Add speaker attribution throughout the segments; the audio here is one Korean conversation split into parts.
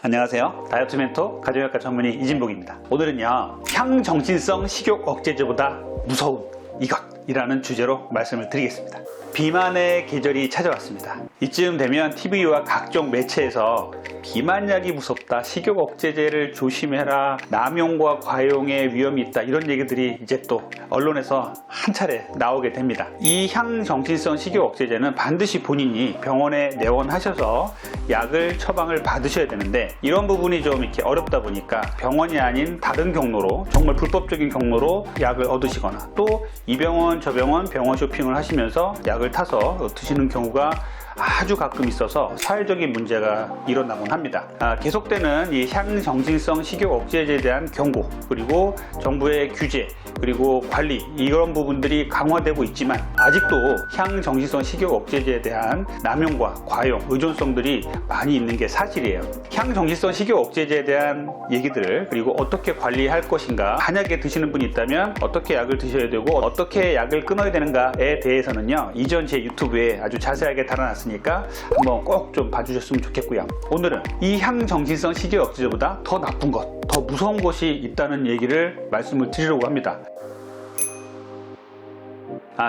Speaker 1: 안녕하세요. 다이어트 멘토 가정의학과 전문의 이진복입니다. 오늘은요, 향정신성 식욕 억제제보다 무서운 이것이라는 주제로 말씀을 드리겠습니다. 비만의 계절이 찾아왔습니다. 이쯤 되면 TV와 각종 매체에서 비만약이 무섭다, 식욕 억제제를 조심해라, 남용과 과용의 위험이 있다, 이런 얘기들이 이제 또 언론에서 한 차례 나오게 됩니다. 이 향정신성 식욕 억제제는 반드시 본인이 병원에 내원하셔서 약을 처방을 받으셔야 되는데, 이런 부분이 좀 이렇게 어렵다 보니까 병원이 아닌 다른 경로로, 정말 불법적인 경로로 약을 얻으시거나, 또 이 병원 저 병원 쇼핑을 하시면서 약을 타서 드시는 경우가 아주 가끔 있어서 사회적인 문제가 일어나곤 합니다. 계속되는 이 향정신성 식욕 억제제에 대한 경고, 그리고 정부의 규제, 그리고 관리, 이런 부분들이 강화되고 있지만 아직도 향정신성 식욕 억제제에 대한 남용과 과용, 의존성들이 많이 있는 게 사실이에요. 향정신성 식욕 억제제에 대한 얘기들을, 그리고 어떻게 관리할 것인가, 만약에 드시는 분이 있다면 어떻게 약을 드셔야 되고 어떻게 약을 끊어야 되는가에 대해서는요, 이전 제 유튜브에 아주 자세하게 달아놨으니까 한번 꼭 좀 봐주셨으면 좋겠고요. 오늘은 이 향정신성 식욕 억제제보다 더 나쁜 것, 더 무서운 것이 있다는 얘기를 말씀을 드리려고 합니다.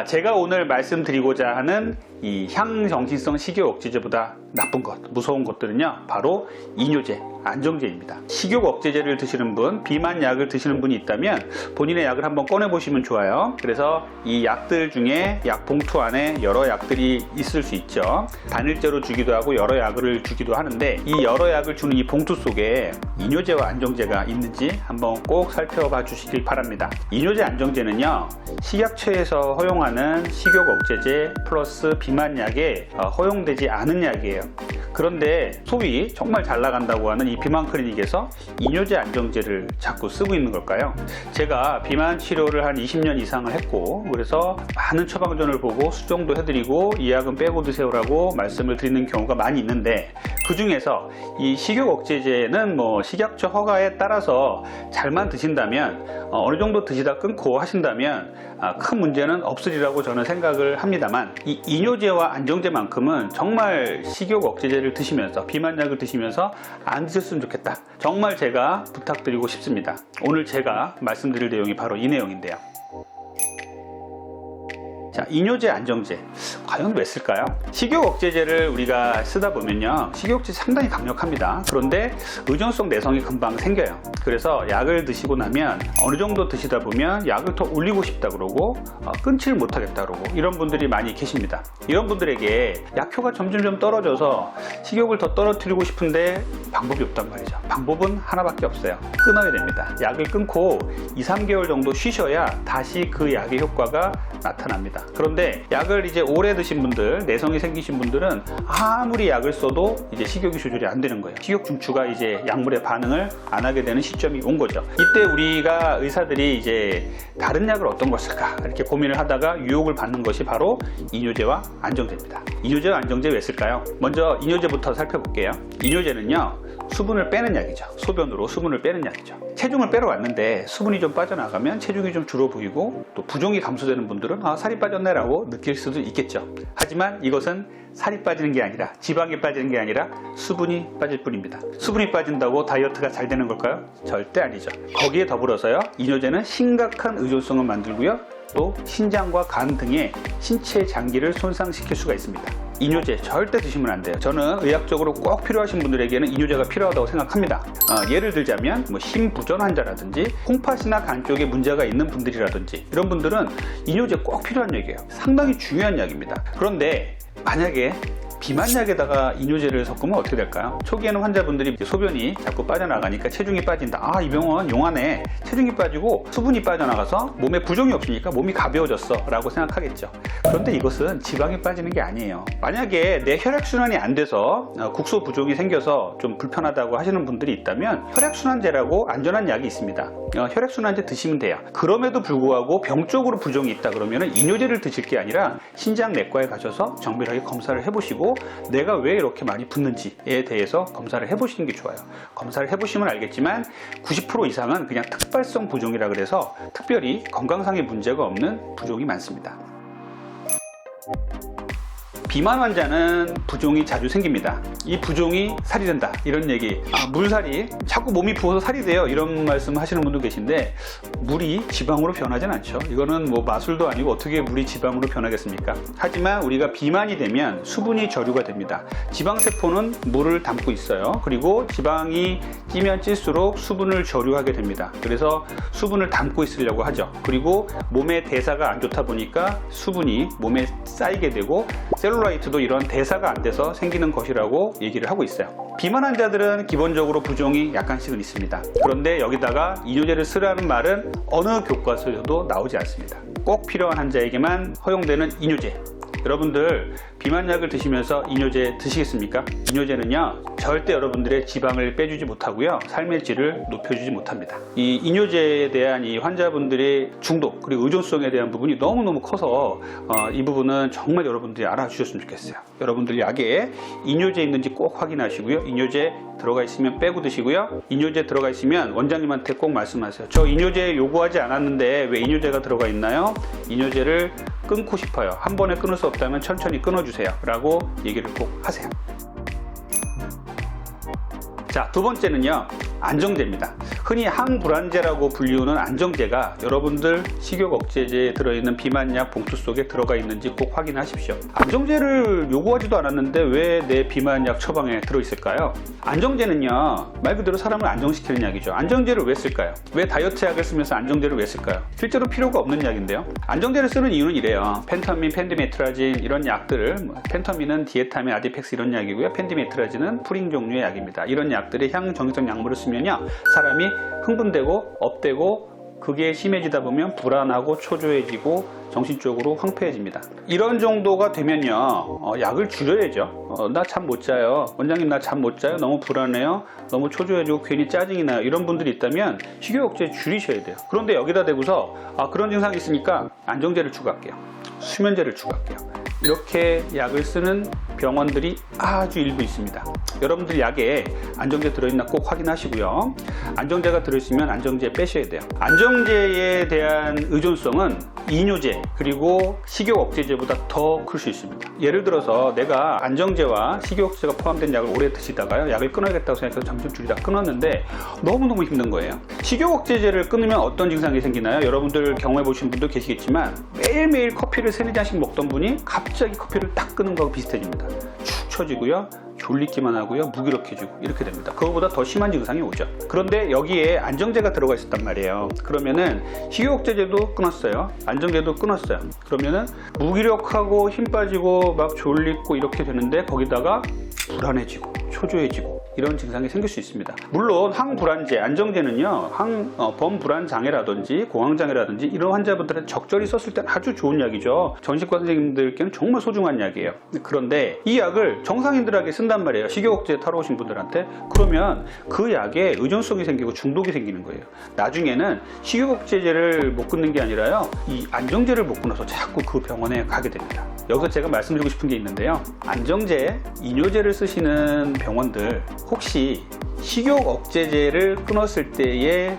Speaker 1: 제가 오늘 말씀드리고자 하는 이 향정신성 식욕 억제제보다 나쁜 것, 무서운 것들은요, 바로 이뇨제, 안정제입니다. 식욕 억제제를 드시는 분, 비만약을 드시는 분이 있다면 본인의 약을 한번 꺼내 보시면 좋아요. 그래서 이 약들 중에 약 봉투 안에 여러 약들이 있을 수 있죠. 단일제로 주기도 하고 여러 약을 주기도 하는데, 이 여러 약을 주는 이 봉투 속에 이뇨제와 안정제가 있는지 한번 꼭 살펴봐 주시길 바랍니다. 이뇨제, 안정제는요, 식약처에서 허용하는 식욕 억제제 플러스 비만약에 허용되지 않은 약이에요. 그런데 소위 정말 잘 나간다고 하는 이 비만 클리닉에서 이뇨제, 안정제를 자꾸 쓰고 있는 걸까요? 제가 비만 치료를 한 20년 이상을 했고, 그래서 많은 처방전을 보고 수정도 해드리고 이 약은 빼고 드세요라고 말씀을 드리는 경우가 많이 있는데, 그 중에서 이 식욕 억제제는 뭐 식약처 허가에 따라서 잘만 드신다면, 어느 정도 드시다 끊고 하신다면 큰 문제는 없으리라고 저는 생각을 합니다만, 이 이뇨제와 안정제만큼은 정말 식욕 억제제를 드시면서, 비만약을 드시면서 안 드셨으면 좋겠다, 정말 제가 부탁드리고 싶습니다. 오늘 제가 말씀드릴 내용이 바로 이 내용인데요. 자, 이뇨제, 안정제 과연 왜 쓸까요? 식욕 억제제를 우리가 쓰다 보면요, 식욕 억제제 상당히 강력합니다. 그런데 의존성 내성이 금방 생겨요. 그래서 약을 드시고 나면 어느 정도 드시다 보면 약을 더 올리고 싶다 그러고 끊지를 못하겠다 그러고, 이런 분들이 많이 계십니다. 이런 분들에게 약효가 점점 떨어져서 식욕을 더 떨어뜨리고 싶은데 방법이 없단 말이죠. 방법은 하나밖에 없어요. 끊어야 됩니다. 약을 끊고 2-3개월 정도 쉬셔야 다시 그 약의 효과가 나타납니다. 그런데 약을 이제 오래 드신 분들, 내성이 생기신 분들은 아무리 약을 써도 이제 식욕이 조절이 안 되는 거예요. 식욕 중추가 이제 약물에 반응을 안 하게 되는 시점이 온 거죠. 이때 우리가 의사들이 이제 다른 약을 어떤 걸 쓸까 이렇게 고민을 하다가 유혹을 받는 것이 바로 이뇨제와 안정제입니다. 이뇨제와 안정제 왜 쓸까요? 먼저 이뇨제부터 살펴볼게요. 이뇨제는요, 수분을 빼는 약이죠. 소변으로 수분을 빼는 약이죠. 체중을 빼러 왔는데 수분이 좀 빠져나가면 체중이 좀 줄어 보이고, 또 부종이 감소되는 분들은 살이 빠졌네라고 느낄 수도 있겠죠. 하지만 이것은 살이 빠지는 게 아니라, 지방이 빠지는 게 아니라 수분이 빠질 뿐입니다. 수분이 빠진다고 다이어트가 잘 되는 걸까요? 절대 아니죠. 거기에 더불어서요, 이뇨제는 심각한 의존성을 만들고요, 또 신장과 간 등의 신체 장기를 손상시킬 수가 있습니다. 이뇨제 절대 드시면 안 돼요. 저는 의학적으로 꼭 필요하신 분들에게는 이뇨제가 필요하다고 생각합니다. 예를 들자면 힘 부전 환자라든지 콩팥이나 간 쪽에 문제가 있는 분들이라든지, 이런 분들은 이뇨제 꼭 필요한 약이에요. 상당히 중요한 약입니다. 그런데 만약에 비만약에다가 이뇨제를 섞으면 어떻게 될까요? 초기에는 환자분들이 소변이 자꾸 빠져나가니까 체중이 빠진다, 이 병원 용하네, 체중이 빠지고 수분이 빠져나가서 몸에 부종이 없으니까 몸이 가벼워졌어 라고 생각하겠죠. 그런데 이것은 지방이 빠지는 게 아니에요. 만약에 내 혈액순환이 안 돼서 국소 부종이 생겨서 좀 불편하다고 하시는 분들이 있다면 혈액순환제라고 안전한 약이 있습니다. 혈액순환제 드시면 돼요. 그럼에도 불구하고 병적으로 부종이 있다 그러면 이뇨제를 드실 게 아니라 신장내과에 가셔서 정밀하게 검사를 해보시고, 내가 왜 이렇게 많이 붓는지에 대해서 검사를 해보시는 게 좋아요. 검사를 해보시면 알겠지만 90% 이상은 그냥 특발성 부종이라 그래서 특별히 건강상의 문제가 없는 부종이 많습니다. 비만 환자는 부종이 자주 생깁니다. 이 부종이 살이 된다 이런 얘기, 물살이 자꾸 몸이 부어서 살이 돼요 이런 말씀 하시는 분도 계신데, 물이 지방으로 변하진 않죠. 이거는 뭐 마술도 아니고 어떻게 물이 지방으로 변하겠습니까? 하지만 우리가 비만이 되면 수분이 저류가 됩니다. 지방세포는 물을 담고 있어요. 그리고 지방이 찌면 찔수록 수분을 저류하게 됩니다. 그래서 수분을 담고 있으려고 하죠. 그리고 몸의 대사가 안 좋다 보니까 수분이 몸에 쌓이게 되고, 셀룰라이트도 이런 대사가 안 돼서 생기는 것이라고 얘기를 하고 있어요. 비만 환자들은 기본적으로 부종이 약간씩은 있습니다. 그런데 여기다가 이뇨제를 쓰라는 말은 어느 교과서에도 나오지 않습니다. 꼭 필요한 환자에게만 허용되는 이뇨제. 여러분들 비만약을 드시면서 이뇨제 드시겠습니까? 이뇨제는요 절대 여러분들의 지방을 빼주지 못하고요, 삶의 질을 높여주지 못합니다. 이 이뇨제에 대한 이 환자분들의 중독 그리고 의존성에 대한 부분이 너무너무 커서 이 부분은 정말 여러분들이 알아주셨으면 좋겠어요. 여러분들 약에 이뇨제 있는지 꼭 확인하시고요, 이뇨제 들어가 있으면 빼고 드시고요, 이뇨제 들어가 있으면 원장님한테 꼭 말씀하세요. 저 이뇨제 요구하지 않았는데 왜 이뇨제가 들어가 있나요? 이뇨제를 끊고 싶어요. 한 번에 끊을 수 없다면 천천히 끊어주세요 라고 얘기를 꼭 하세요. 자, 두 번째는요, 안정제입니다. 흔히 항불안제라고 불리우는 안정제가 여러분들 식욕 억제제에 들어있는 비만약 봉투 속에 들어가 있는지 꼭 확인하십시오. 안정제를 요구하지도 않았는데 왜 내 비만약 처방에 들어있을까요? 안정제는요 말 그대로 사람을 안정시키는 약이죠. 안정제를 왜 쓸까요? 왜 다이어트 약을 쓰면서 안정제를 왜 쓸까요? 실제로 필요가 없는 약인데요. 안정제를 쓰는 이유는 이래요. 펜터민, 펜디메트라진 이런 약들을, 펜터민은 디에타민, 아디팩스 이런 약이고요, 펜디메트라진은 푸린 종류의 약입니다. 이런 약들의 향정기성 약물을 쓰면요 사람이 흥분되고 업되고, 그게 심해지다 보면 불안하고 초조해지고 정신적으로 황폐해집니다. 이런 정도가 되면요 약을 줄여야죠. 나 잠 못 자요, 원장님 나 잠 못 자요, 너무 불안해요, 너무 초조해지고 괜히 짜증이 나요, 이런 분들이 있다면 식욕 억제 줄이셔야 돼요. 그런데 여기다 대고서 그런 증상이 있으니까 안정제를 추가할게요, 수면제를 추가할게요, 이렇게 약을 쓰는 병원들이 아주 일부 있습니다. 여러분들 약에 안정제 들어있나 꼭 확인하시고요. 안정제가 들어있으면 안정제 빼셔야 돼요. 안정제에 대한 의존성은 이뇨제 그리고 식욕 억제제보다 더 클 수 있습니다. 예를 들어서 내가 안정제와 식욕 억제가 포함된 약을 오래 드시다가요, 약을 끊어야겠다고 생각해서 점점 줄이다 끊었는데 너무너무 힘든 거예요. 식욕 억제제를 끊으면 어떤 증상이 생기나요? 여러분들 경험해 보신 분도 계시겠지만, 매일매일 커피를 3-4잔씩 먹던 분이 갑자기 커피를 딱 끊은 거하고 비슷해집니다. 축 처지고요, 졸리기만 하고요, 무기력해지고 이렇게 됩니다. 그거보다 더 심한 증상이 오죠. 그런데 여기에 안정제가 들어가 있었단 말이에요. 그러면은 식욕 억제제도 끊었어요, 안정제도 끊었어요. 그러면은 무기력하고 힘 빠지고 막 졸리고 이렇게 되는데, 거기다가 불안해지고 초조해지고 이런 증상이 생길 수 있습니다. 물론 항불안제, 안정제는요 범불안장애라든지 공황장애라든지 이런 환자분들한테 적절히 썼을 때 아주 좋은 약이죠. 정신과 선생님들께는 정말 소중한 약이에요. 그런데 이 약을 정상인들에게 쓴단 말이에요, 식욕 억제 타러 오신 분들한테. 그러면 그 약에 의존성이 생기고 중독이 생기는 거예요. 나중에는 식욕 억제제를 못 끊는 게 아니라요, 이 안정제를 못 끊어서 자꾸 그 병원에 가게 됩니다. 여기서 제가 말씀드리고 싶은 게 있는데요, 안정제, 이뇨제를 쓰시는 병원들 혹시 식욕 억제제를 끊었을 때의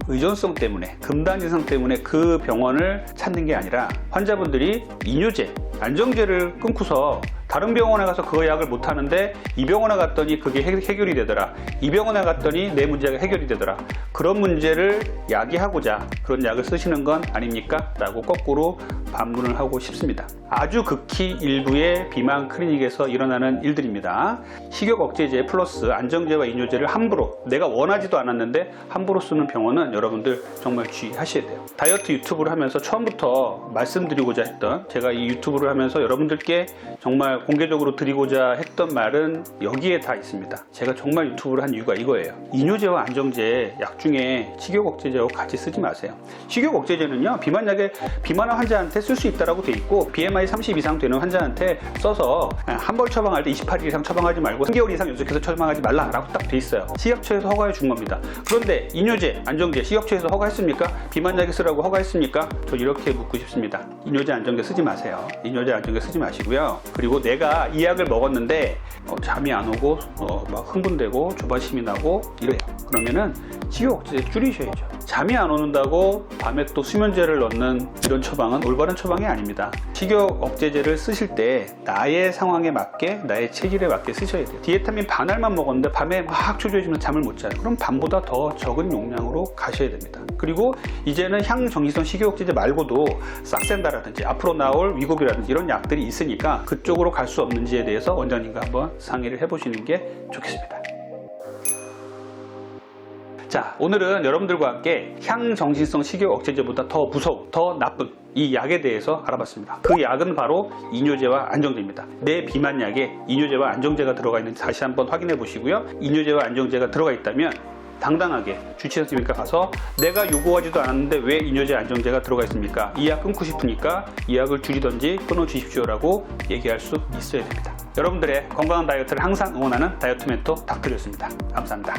Speaker 1: 의존성 때문에, 금단 증상 때문에 그 병원을 찾는 게 아니라, 환자분들이 이뇨제, 안정제를 끊고서 다른 병원에 가서 그 약을 못 하는데 이 병원에 갔더니 그게 해결이 되더라, 이 병원에 갔더니 내 문제가 해결이 되더라, 그런 문제를 야기하고자 그런 약을 쓰시는 건 아닙니까? 라고 거꾸로 반문을 하고 싶습니다. 아주 극히 일부의 비만 클리닉에서 일어나는 일들입니다. 식욕 억제제 플러스 안정제와 이뇨제를 함부로, 내가 원하지도 않았는데 함부로 쓰는 병원은 여러분들 정말 주의하셔야 돼요. 다이어트 유튜브를 하면서 처음부터 말씀드리고자 했던, 제가 이 유튜브를 하면서 여러분들께 정말 공개적으로 드리고자 했던 말은 여기에 다 있습니다. 제가 정말 유튜브를 한 이유가 이거예요. 이뇨제와 안정제 약 중에 식욕 억제제하고 같이 쓰지 마세요. 식욕 억제제는요 비만한 환자한테 쓸 수 있다고 돼 있고, BMI 30 이상 되는 환자한테 써서 한 번 처방할 때 28일 이상 처방하지 말고 3개월 이상 연속해서 처방하지 말라라고 딱 돼 있어요. 식약처에서 허가해 준 겁니다. 그런데 이뇨제, 안정제 식약처에서 허가했습니까? 비만약에 쓰라고 허가했습니까? 저 이렇게 묻고 싶습니다. 이뇨제, 안정제 쓰지 마세요. 이뇨제, 안정제 쓰지 마시고요. 그리고 내가 이 약을 먹었는데 잠이 안 오고 막 흥분되고 조바심이 나고 이래요. 그러면은 식욕 억제제 줄이셔야죠. 잠이 안 오는다고 밤에 또 수면제를 넣는 이런 처방은 올바른 처방이 아닙니다. 식욕 억제제를 쓰실 때 나의 상황에 맞게, 나의 체질에 맞게 쓰셔야 돼요. 디에타민 반알만 먹었는데 밤에 막 초조해지면 잠을 못 자요. 그럼 밤보다 더 적은 용량으로 가셔야 됩니다. 그리고 이제는 향정신성 식욕 억제제 말고도 싹센다라든지 앞으로 나올 위고비라든지 이런 약들이 있으니까 그쪽으로 갈 수 없는지에 대해서 원장님과 한번 상의를 해보시는 게 좋겠습니다. 자, 오늘은 여러분들과 함께 향정신성 식욕 억제제보다 더 무서운, 더 나쁜 이 약에 대해서 알아봤습니다. 그 약은 바로 이뇨제와 안정제입니다. 내 비만약에 이뇨제와 안정제가 들어가 있는지 다시 한번 확인해 보시고요. 이뇨제와 안정제가 들어가 있다면 당당하게 주치의센터에 가서 내가 요구하지도 않았는데 왜 이뇨제 안정제가 들어가 있습니까? 이 약 끊고 싶으니까 이 약을 줄이든지 끊어주십시오라고 얘기할 수 있어야 됩니다. 여러분들의 건강한 다이어트를 항상 응원하는 다이어트 멘토 닥터리였습니다. 감사합니다.